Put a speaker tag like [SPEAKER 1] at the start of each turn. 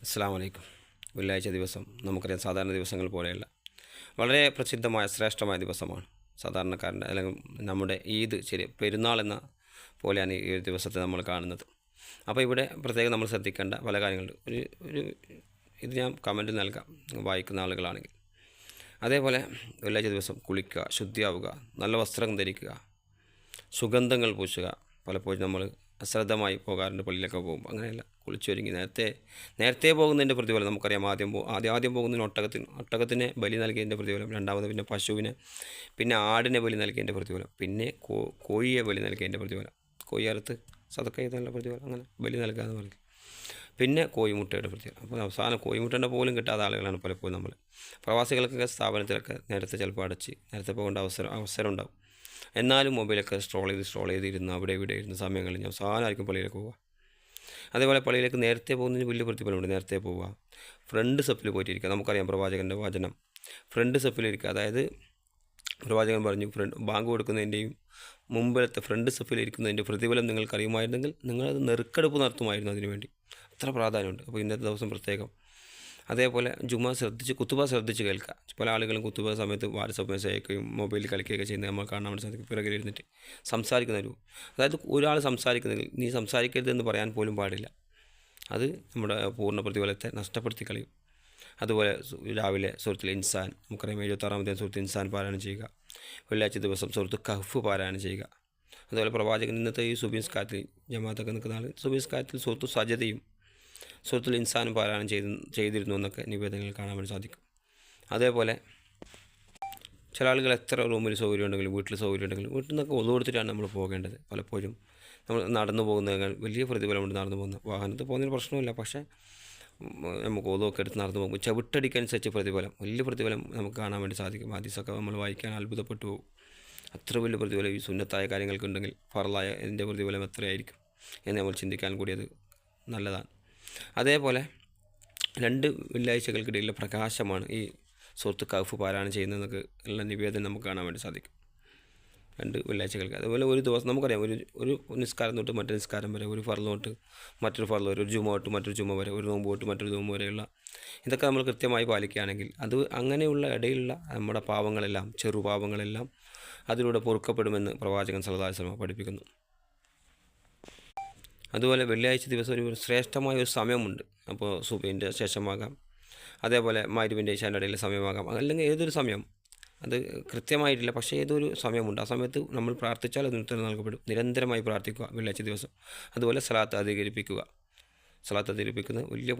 [SPEAKER 1] അസ്സലാമു അലൈക്കും. വെള്ളിയാഴ്ച ദിവസം നമുക്കറിയാം സാധാരണ ദിവസങ്ങൾ പോലെയല്ല, വളരെ പ്രസിദ്ധമായ ശ്രേഷ്ഠമായ ദിവസമാണ്. സാധാരണക്കാരൻ്റെ അല്ലെങ്കിൽ നമ്മുടെ ഈദ് പെരുന്നാൾ എന്ന പോലെയാണ് ഈ ഒരു ദിവസത്തെ നമ്മൾ കാണുന്നത്. അപ്പോൾ ഇവിടെ പ്രത്യേകം നമ്മൾ ശ്രദ്ധിക്കേണ്ട പല കാര്യങ്ങളുണ്ട്. ഒരു ഒരു ഇത് ഞാൻ കമൻറ്റ് നൽകാം വായിക്കുന്ന ആളുകളാണെങ്കിൽ. അതേപോലെ വെള്ളിയാഴ്ച ദിവസം കുളിക്കുക, ശുദ്ധിയാവുക, നല്ല വസ്ത്രം ധരിക്കുക, സുഗന്ധങ്ങൾ പൂശുക. പലപ്പോഴും നമ്മൾ അശ്രദ്ധമായി പോകാറുണ്ട് പള്ളിയിലൊക്കെ പോകുമ്പോൾ. അങ്ങനെയല്ല, കുളിച്ചൊരുങ്ങി നേരത്തെ പോകുന്നതിൻ്റെ പ്രതിഫലം നമുക്കറിയാം. ആദ്യം പോകുന്നതിന് ഒട്ടകത്തിന് ബലി നൽകിയതിൻ്റെ പ്രതിഫലം, രണ്ടാമത് പിന്നെ പശുവിനെ, പിന്നെ ആടിനെ ബലി നൽകിയതിൻ്റെ പ്രതിഫലം, പിന്നെ കോഴിയെ ബലി നൽകിയതിൻ്റെ പ്രതിഫലം, കോഴി അറുത്ത് സദക്ക ചെയ്തതിനുള്ള പ്രതിഫലം, അങ്ങനെ ബലി നൽകുക എന്ന് പറയും. പിന്നെ കോഴിമുട്ടയുടെ പ്രതിഫലം. അപ്പോൾ അവസാനം കോഴിമുട്ടേൻ്റെ പോലും കിട്ടാത്ത ആളുകളാണ് പലപ്പോഴും നമ്മൾ. പ്രവാസികൾക്കൊക്കെ സ്ഥാപനത്തിലൊക്കെ നേരത്തെ ചിലപ്പോൾ നേരത്തെ പോകേണ്ട അവസരം ഉണ്ടാവും. എന്നാലും മൊബൈലൊക്കെ സ്ട്രോൾ ചെയ്തിരുന്ന് അവിടെ ഇവിടെ ഇരുന്ന് സമയം കഴിഞ്ഞ് അവസാനമായിരിക്കും പള്ളിയിലേക്ക് പോവുക. അതേപോലെ പള്ളിയിലേക്ക് നേരത്തെ പോകുന്നതിന് വലിയ പ്രതിഫലമുണ്ട്. നേരത്തെ പോവുക, ഫ്രണ്ട് സ്റ്റെപ്പിൽ പോയിട്ടിരിക്കുക. നമുക്കറിയാം പ്രവാചകൻ്റെ വചനം, ഫ്രണ്ട് സ്റ്റെപ്പിലിരിക്കുക. അതായത് പ്രവാചകൻ പറഞ്ഞു, ബാങ്ക് കൊടുക്കുന്നതിൻ്റെയും മുമ്പിലത്തെ ഫ്രണ്ട് സ്റ്റെപ്പിലിരിക്കുന്നതിൻ്റെ പ്രതിഫലം നിങ്ങൾക്കറിയുമായിരുന്നെങ്കിൽ നിങ്ങളത് നെറുക്കെടുപ്പ് നടത്തുമായിരുന്നു. അതിനുവേണ്ടി അത്ര പ്രാധാന്യമുണ്ട്. അപ്പോൾ ഇന്നത്തെ ദിവസം പ്രത്യേകം. അതേപോലെ കുത്തുബ ശ്രദ്ധിച്ച് കേൾക്കുക. പല ആളുകളും കുത്തുബ സമയത്ത് വാട്സപ്പ് മെസ്സേജ് അയക്കുകയും മൊബൈലിൽ കളിക്കുകയൊക്കെ ചെയ്യുന്നത് നമ്മൾ കാണാൻ വേണ്ടി സാധിക്കും. പിറകിലിരുന്നിട്ട് സംസാരിക്കുന്നൊരു, അതായത് ഒരാൾ സംസാരിക്കുന്നതിൽ നീ സംസാരിക്കരുതെന്ന് പറയാൻ പോലും പാടില്ല. അത് നമ്മുടെ പൂർണ്ണ പ്രതിഫലത്തെ നഷ്ടപ്പെടുത്തി കളയും. അതുപോലെ രാവിലെ സൂറത്തുൽ ഇൻസാൻ, നമുക്കറിയാം 76-ാമത്തെ സൂറത്തുൽ ഇൻസാൻ പാരായണം ചെയ്യുക. വെള്ളിയാഴ്ച ദിവസം സൂറത്തുൽ കഹ്ഫ് പാരായണം ചെയ്യുക. അതുപോലെ പ്രവാചകൻ ഇന്നത്തെ ഈ സുബീസ്കാരത്തിൽ ജമാഅത്തൊക്കെ നിൽക്കുന്ന ആൾ സുബീസ്കാരത്തിൽ സൂറത്തു സജദയും സൂറത്തുൽ ഇൻസാനും പാരായണം ചെയ്തിരുന്നു എന്നൊക്കെ നിവേദനങ്ങൾ കാണാൻ വേണ്ടി സാധിക്കും. അതേപോലെ ചില ആളുകൾ എത്ര റൂമിൽ സൗകര്യം ഉണ്ടെങ്കിലും വീട്ടിൽ സൗകര്യം ഉണ്ടെങ്കിലും വീട്ടിൽ നിന്നൊക്കെ ഒതു കൊടുത്തിട്ടാണ് നമ്മൾ പോകേണ്ടത്. പലപ്പോഴും നമ്മൾ നടന്നു പോകുന്നതിനാൽ വലിയ പ്രതിഫലമുണ്ട്. നടന്നു പോകുന്ന വാഹനത്തിൽ പോകുന്നതിന് പ്രശ്നമില്ല, പക്ഷേ നമുക്ക് ഒതുവൊക്കെ എടുത്ത് നടന്നു പോകുമ്പോൾ ചവിട്ടടിക്കനുസരിച്ച് പ്രതിഫലം, വലിയ പ്രതിഫലം നമുക്ക് കാണാൻ വേണ്ടി സാധിക്കും. ഹദീസൊക്കെ നമ്മൾ വായിക്കാൻ അത്ഭുതപ്പെട്ടു പോകും. അത്ര വലിയ പ്രതിഫലം ഈ സുന്നത്തായ കാര്യങ്ങൾക്കുണ്ടെങ്കിൽ ഫർളായ ഇതിൻ്റെ പ്രതിഫലം എത്രയായിരിക്കും എന്ന് നമ്മൾ ചിന്തിക്കാൻ കൂടി അത് നല്ലതാണ്. അതേപോലെ 2 വെള്ളിയാഴ്ചകൾക്കിടയിലെ പ്രകാശമാണ് ഈ സൂറത്ത് കഹ്ഫ് പാരായണം ചെയ്യുന്നതെന്നൊക്കെ ഉള്ള നിവേദനം നമുക്ക് കാണാൻ വേണ്ടി സാധിക്കും. 2 വെള്ളിയാഴ്ചകൾക്ക്. അതുപോലെ ഒരു ദിവസം നമുക്കറിയാം, ഒരു നിസ്കാരം തൊട്ട് മറ്റൊരു നിസ്കാരം വരെ, ഒരു ഫർള് തൊട്ട് മറ്റൊരു ഫർള് വരെ, ഒരു ജുമ തൊട്ട് മറ്റൊരു ജുമ വരെ, ഒരു നോമ്പ് തൊട്ട് മറ്റൊരു നോമ്പ് വരെയുള്ള ഇതൊക്കെ നമ്മൾ കൃത്യമായി പാലിക്കുകയാണെങ്കിൽ അത് അങ്ങനെയുള്ള ഇടയിലുള്ള നമ്മുടെ പാവങ്ങളെല്ലാം, ചെറുപാവങ്ങളെല്ലാം അതിലൂടെ പൊറുക്കപ്പെടുമെന്ന് പ്രവാചകൻ സല്ലല്ലാഹു അലൈഹി വസല്ലം പഠിപ്പിക്കുന്നു. അതുപോലെ വെള്ളിയാഴ്ച ദിവസം ഒരു ശ്രേഷ്ഠമായ ഒരു സമയമുണ്ട്. അപ്പോൾ സുബഹിൻ്റെ ശേഷമാകാം, അതേപോലെ മഗ്‌രിബിൻ്റെ ഇശാൻ്റെ ഇടയിലെ സമയമാകാം, അല്ലെങ്കിൽ ഏതൊരു സമയം, അത് കൃത്യമായിട്ടില്ല, പക്ഷേ ഏതൊരു സമയമുണ്ട്. ആ സമയത്ത് നമ്മൾ പ്രാർത്ഥിച്ചാൽ അതിന് ഉത്തരം നൽകപ്പെടും. നിരന്തരമായി പ്രാർത്ഥിക്കുക വെള്ളിയാഴ്ച ദിവസം. അതുപോലെ സലാത്ത് അധികരിപ്പിക്കുന്നത് വലിയ